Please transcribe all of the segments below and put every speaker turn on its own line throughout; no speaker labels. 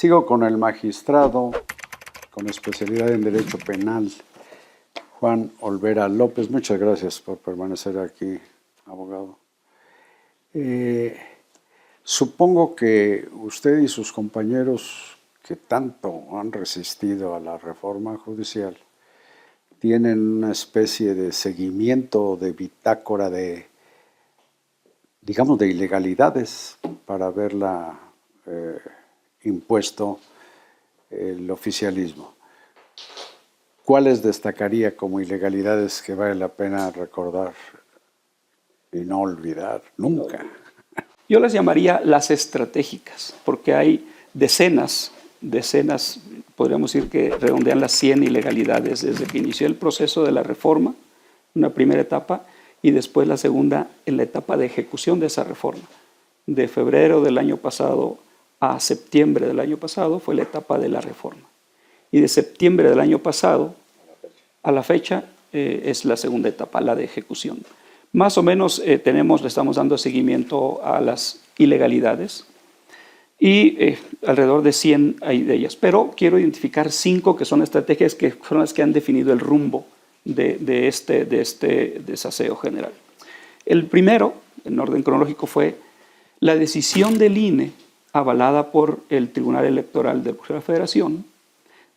Sigo con el magistrado con especialidad en Derecho Penal, Juan Olvera López. Muchas gracias por permanecer aquí, abogado. Supongo que usted y sus compañeros que tanto han resistido a la reforma judicial tienen una especie de seguimiento, de bitácora de, digamos, de ilegalidades para haberla impuesto el oficialismo. ¿Cuáles destacaría como ilegalidades que vale la pena recordar y no olvidar nunca?
Yo las llamaría las estratégicas, porque hay decenas, podríamos decir que redondean las 100 ilegalidades desde que inició el proceso de la reforma, una primera etapa, y después la segunda en la etapa de ejecución de esa reforma. De febrero del año pasado a septiembre del año pasado fue la etapa de la reforma. Y de septiembre del año pasado a la fecha es la segunda etapa, la de ejecución. Más o menos le estamos dando seguimiento a las ilegalidades y alrededor de 100 hay de ellas. Pero quiero identificar 5 que son estrategias que son las que han definido el rumbo de este desaseo general. El primero, en orden cronológico, fue la decisión del INE, avalada por el Tribunal Electoral de la Federación,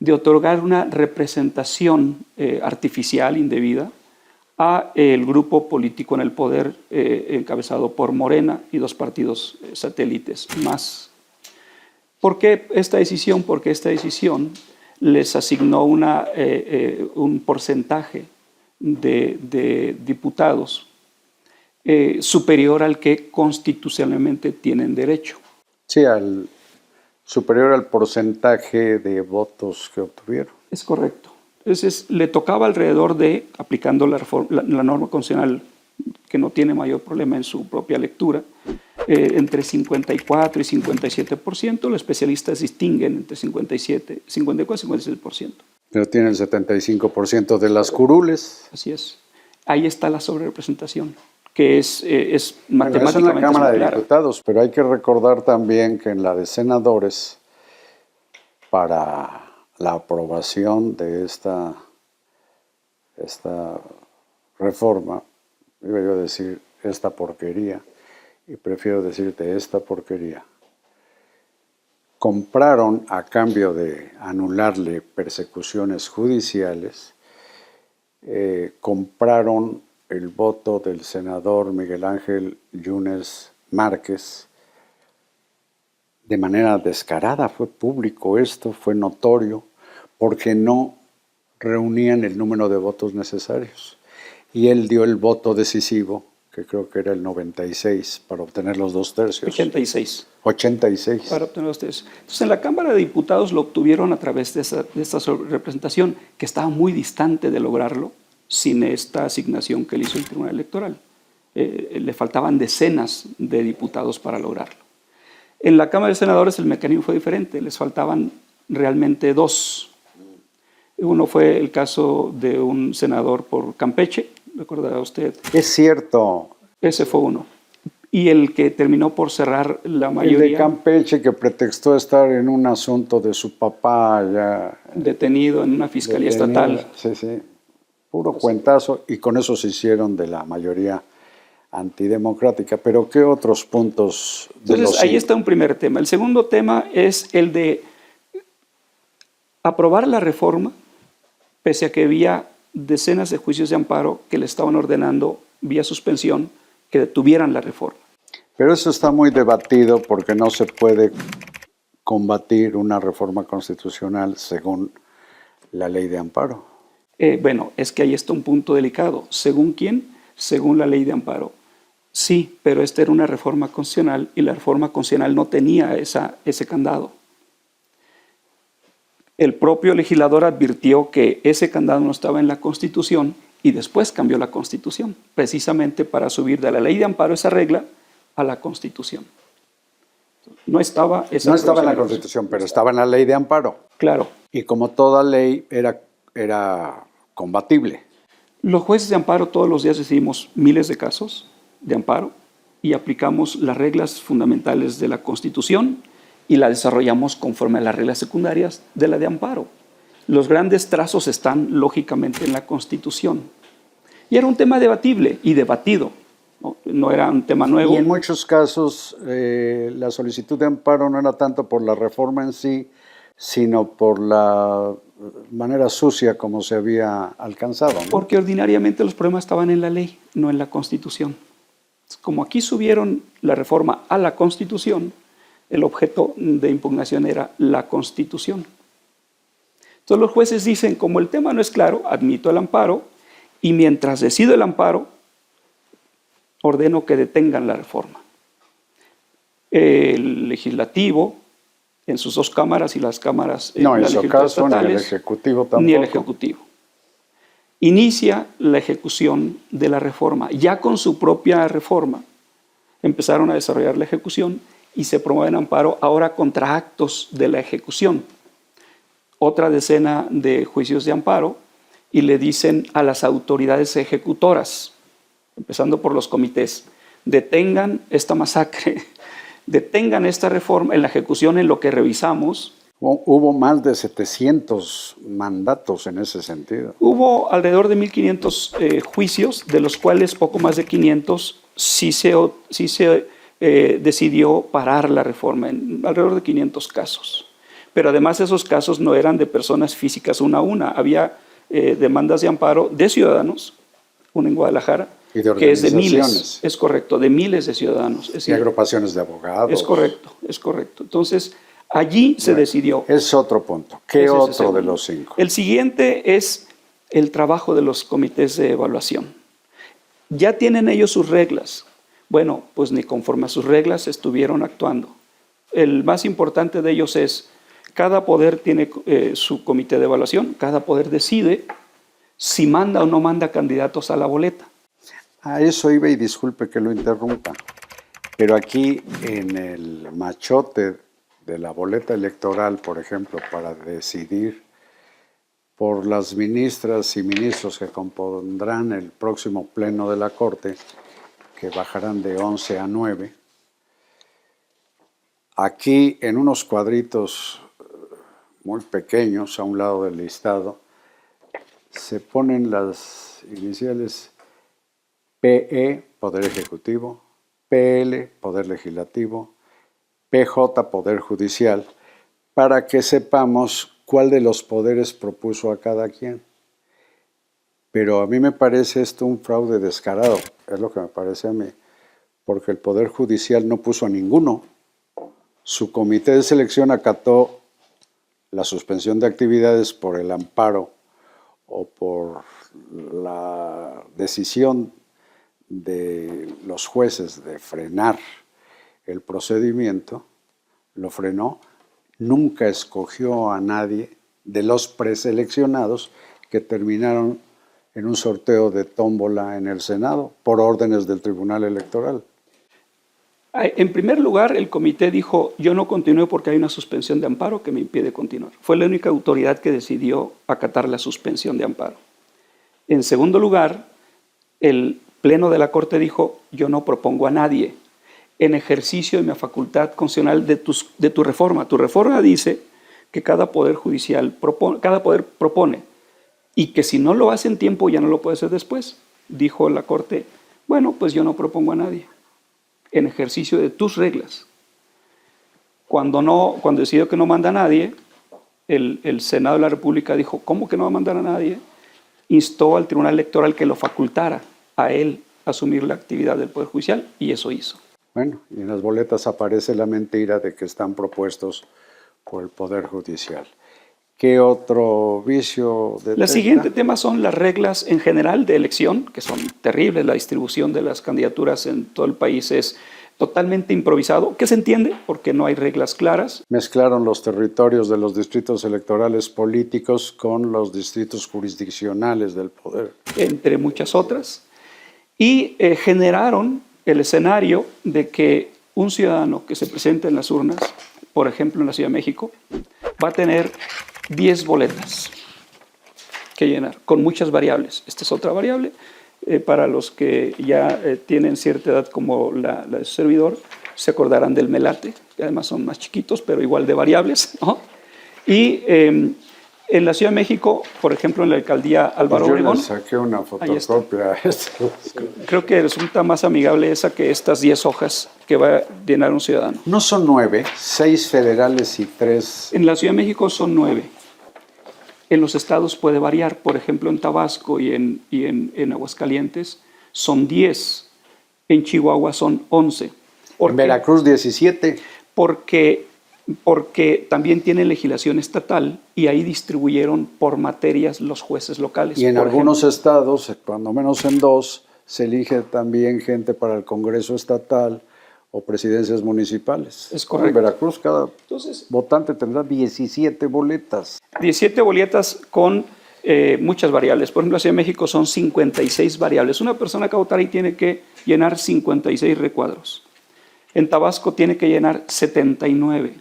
de otorgar una representación artificial, indebida, a el grupo político en el poder encabezado por Morena y 2 partidos satélites más. ¿Por qué esta decisión? Porque esta decisión les asignó un porcentaje de diputados superior al que constitucionalmente tienen derecho.
Sí, superior al porcentaje de votos que obtuvieron.
Es correcto. Entonces, le tocaba alrededor de, aplicando la norma constitucional, que no tiene mayor problema en su propia lectura, entre 54 y 57%. Los especialistas distinguen entre 54 y 57%.
Pero tiene el 75% de las curules.
Así es. Ahí está la sobrerepresentación, que es matemáticamente.
Bueno, es en la Cámara de Diputados, pero hay que recordar también que en la de senadores, para la aprobación de esta reforma, iba yo a decir esta porquería, y prefiero decirte esta porquería, compraron, a cambio de anularle persecuciones judiciales, compraron el voto del senador Miguel Ángel Yunes Márquez de manera descarada. Fue público esto, fue notorio, porque no reunían el número de votos necesarios. Y él dio el voto decisivo, que creo que era el 96, para obtener los 2/3.
86.
86.
Para obtener los 2/3. Entonces, en la Cámara de Diputados lo obtuvieron a través de esta representación, que estaba muy distante de lograrlo sin esta asignación que le hizo el Tribunal Electoral. Le faltaban decenas de diputados para lograrlo. En la Cámara de Senadores el mecanismo fue diferente, les faltaban realmente 2. Uno fue el caso de un senador por Campeche, ¿recordará usted?
Es cierto.
Ese fue uno. Y el que terminó por cerrar la mayoría.
El de Campeche, que pretextó estar en un asunto de su papá ya
detenido en una fiscalía estatal.
Sí, sí. Puro cuentazo, y con eso se hicieron de la mayoría antidemocrática. Pero ¿qué otros puntos de
Entonces,
los
ahí está un primer tema. El segundo tema es el de aprobar la reforma, pese a que había decenas de juicios de amparo que le estaban ordenando vía suspensión que detuvieran la reforma.
Pero eso está muy debatido, porque no se puede combatir una reforma constitucional según la ley de amparo.
Bueno, es que ahí está un punto delicado. ¿Según quién? Según la ley de amparo. Sí, pero esta era una reforma constitucional y la reforma constitucional no tenía ese candado. El propio legislador advirtió que ese candado no estaba en la Constitución y después cambió la Constitución, precisamente para subir de la ley de amparo esa regla a la Constitución. No estaba en la
Constitución, pero estaba en la ley de amparo.
Claro.
Y como toda ley era combatible.
Los jueces de amparo todos los días decidimos miles de casos de amparo y aplicamos las reglas fundamentales de la Constitución y la desarrollamos conforme a las reglas secundarias de la de amparo. Los grandes trazos están lógicamente en la Constitución. Y era un tema debatible y debatido, no era un tema nuevo.
Y en muchos casos la solicitud de amparo no era tanto por la reforma en sí, sino por la manera sucia como se había alcanzado, ¿no?
Porque ordinariamente los problemas estaban en la ley, no en la Constitución. Como aquí subieron la reforma a la Constitución, el objeto de impugnación era la Constitución. Entonces los jueces dicen, como el tema no es claro, admito el amparo, y mientras decido el amparo, ordeno que detengan la reforma. El legislativo, en sus dos cámaras y las cámaras
no, en
las
su caso, ni el ejecutivo tampoco.
Ni el ejecutivo. Inicia la ejecución de la reforma. Ya con su propia reforma empezaron a desarrollar la ejecución y se promueve amparo ahora contra actos de la ejecución. Otra decena de juicios de amparo y le dicen a las autoridades ejecutoras, empezando por los comités, detengan esta masacre, detengan esta reforma en la ejecución en lo que revisamos.
Hubo más de 700 mandatos en ese sentido.
Hubo alrededor de 1.500 juicios, de los cuales poco más de 500 sí se decidió parar la reforma, en alrededor de 500 casos. Pero además esos casos no eran de personas físicas una a una, había demandas de amparo de ciudadanos, una en Guadalajara,
y de
que es de miles,
organizaciones.
es correcto, de miles de ciudadanos. Es decir,
y agrupaciones de abogados.
Es correcto, es correcto. Entonces, allí se decidió.
Es otro punto. ¿Qué
Ese es el
otro
segundo.
de los 5?
El siguiente es el trabajo de los comités de evaluación. Ya tienen ellos sus reglas. Bueno, pues ni conforme a sus reglas estuvieron actuando. El más importante de ellos es, cada poder tiene su comité de evaluación, cada poder decide si manda o no manda candidatos a la boleta.
A eso iba y disculpe que lo interrumpa. Pero aquí en el machote de la boleta electoral, por ejemplo, para decidir por las ministras y ministros que compondrán el próximo pleno de la Corte, que bajarán de 11 a 9, aquí en unos cuadritos muy pequeños a un lado del listado, se ponen las iniciales PE, Poder Ejecutivo, PL, Poder Legislativo, PJ, Poder Judicial, para que sepamos cuál de los poderes propuso a cada quien. Pero a mí me parece esto un fraude descarado, es lo que me parece a mí, porque el Poder Judicial no puso a ninguno. Su comité de selección acató la suspensión de actividades por el amparo o por la decisión de los jueces de frenar el procedimiento, lo frenó, nunca escogió a nadie de los preseleccionados que terminaron en un sorteo de tómbola en el Senado por órdenes del Tribunal Electoral.
En primer lugar, el comité dijo, yo no continúo porque hay una suspensión de amparo que me impide continuar. Fue la única autoridad que decidió acatar la suspensión de amparo. En segundo lugar, el Pleno de la Corte dijo, yo no propongo a nadie en ejercicio de mi facultad constitucional de tu reforma. Tu reforma dice que cada poder judicial cada poder propone y que si no lo hace en tiempo ya no lo puede hacer después. Dijo la Corte, bueno, pues yo no propongo a nadie en ejercicio de tus reglas. Cuando decidió que no manda a nadie, el Senado de la República dijo, ¿cómo que no va a mandar a nadie? Instó al Tribunal Electoral que lo facultara a él asumir la actividad del Poder Judicial y eso hizo.
Bueno, y en las boletas aparece la mentira de que están propuestos por el Poder Judicial. ¿Qué otro vicio detecta?
El siguiente tema son las reglas en general de elección, que son terribles. La distribución de las candidaturas en todo el país es totalmente improvisado, que se entiende porque no hay reglas claras.
Mezclaron los territorios de los distritos electorales políticos con los distritos jurisdiccionales del poder.
Entre muchas otras. Y generaron el escenario de que un ciudadano que se presente en las urnas, por ejemplo en la Ciudad de México, va a tener 10 boletas que llenar, con muchas variables. Esta es otra variable. Para los que ya tienen cierta edad como la de su servidor, se acordarán del melate, que además son más chiquitos, pero igual de variables, ¿no? Y en la Ciudad de México, por ejemplo, en la alcaldía Álvaro
Yo
Obregón,
le saqué una
ahí está.
fotocopia a esto.
Creo que resulta más amigable esa que estas 10 hojas que va a llenar un ciudadano.
No son 9, 6 federales y 3.
En la Ciudad de México son 9. En los estados puede variar. Por ejemplo, en Tabasco y en Aguascalientes son 10. En Chihuahua son 11.
En Veracruz 17.
Porque también tiene legislación estatal y ahí distribuyeron por materias los jueces locales.
Y en
Por
algunos
ejemplo,
estados, cuando menos en 2, se elige también gente para el Congreso Estatal o presidencias municipales.
Es correcto.
En Veracruz cada
entonces,
votante tendrá 17 boletas.
17 boletas con muchas variables. Por ejemplo, en la Ciudad de México son 56 variables. Una persona que va a votar ahí tiene que llenar 56 recuadros. En Tabasco tiene que llenar 79.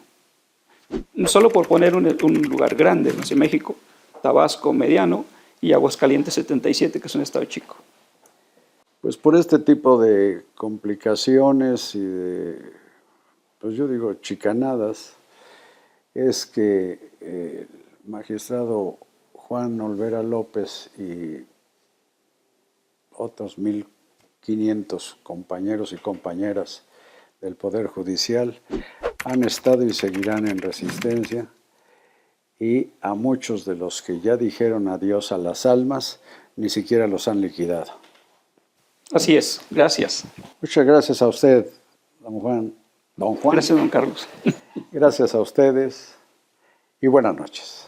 Solo por poner un lugar grande, en la Ciudad de México, Tabasco mediano y Aguascalientes 77, que es un estado chico.
Pues por este tipo de complicaciones y de, pues yo digo, chicanadas, es que el magistrado Juan Olvera López y otros 1,500 compañeros y compañeras del Poder Judicial han estado y seguirán en resistencia, y a muchos de los que ya dijeron adiós a las almas, ni siquiera los han liquidado.
Así es, gracias.
Muchas gracias a usted, don Juan. Don Juan.
Gracias, don Carlos.
Gracias a ustedes y buenas noches.